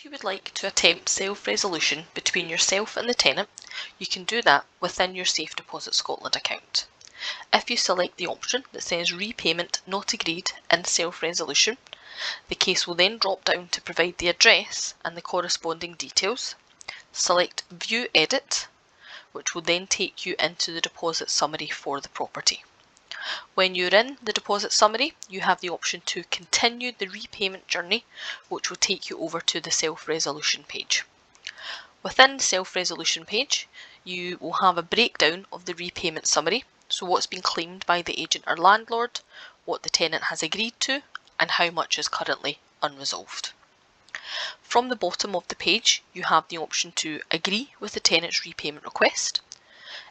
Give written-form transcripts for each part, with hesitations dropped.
If you would like to attempt self-resolution between yourself and the tenant, you can do that within your Safe Deposit Scotland account. If you select the option that says Repayment Not Agreed in Self-Resolution, the case will then drop down to provide the address and the corresponding details. Select View Edit, which will then take you into the deposit summary for the property. When you're in the deposit summary, you have the option to continue the repayment journey, which will take you over to the self-resolution page. Within the self-resolution page, you will have a breakdown of the repayment summary, so what's been claimed by the agent or landlord, what the tenant has agreed to, and how much is currently unresolved. From the bottom of the page, you have the option to agree with the tenant's repayment request.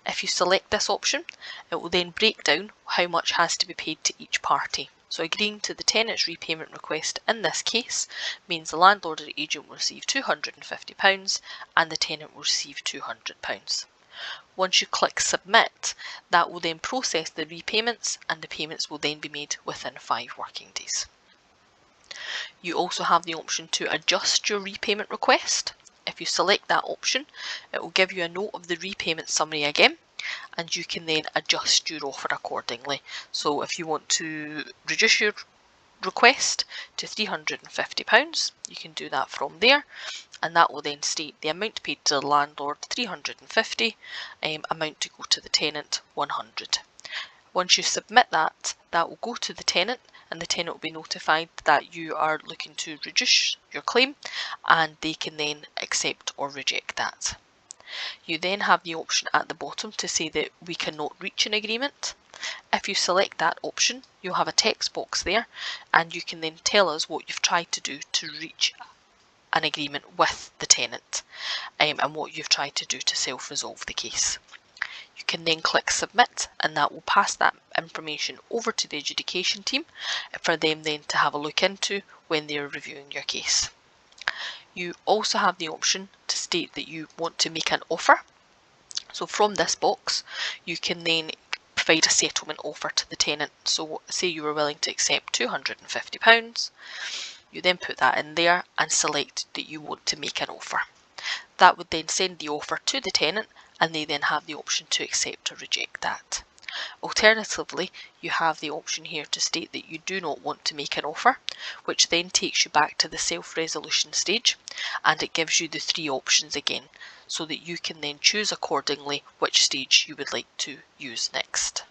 If you select this option, it will then break down how much has to be paid to each party. So agreeing to the tenant's repayment request in this case means the landlord or agent will receive £250 and the tenant will receive £200. Once you click submit, that will then process the repayments and the payments will then be made within 5 working days. You also have the option to adjust your repayment request. If you select that option, it will give you a note of the repayment summary again, and you can then adjust your offer accordingly. So if you want to reduce your request to £350, you can do that from there, and that will then state the amount paid to the landlord £350, amount to go to the tenant £100. Once you submit that, that will go to the tenant, and the tenant will be notified that you are looking to reduce your claim, and they can then accept or reject that. You then have the option at the bottom to say that we cannot reach an agreement. If you select that option, you'll have a text box there, and you can then tell us what you've tried to do to reach an agreement with the tenant, and what you've tried to do to self-resolve the case. You can then click submit, and that will pass that information over to the adjudication team for them then to have a look into when they're reviewing your case. You also have the option to state that you want to make an offer. So from this box, you can then provide a settlement offer to the tenant. So say you were willing to accept £250, you then put that in there and select that you want to make an offer. That would then send the offer to the tenant, and they then have the option to accept or reject that. Alternatively, you have the option here to state that you do not want to make an offer, which then takes you back to the self-resolution stage, and it gives you the 3 options again, so that you can then choose accordingly which stage you would like to use next.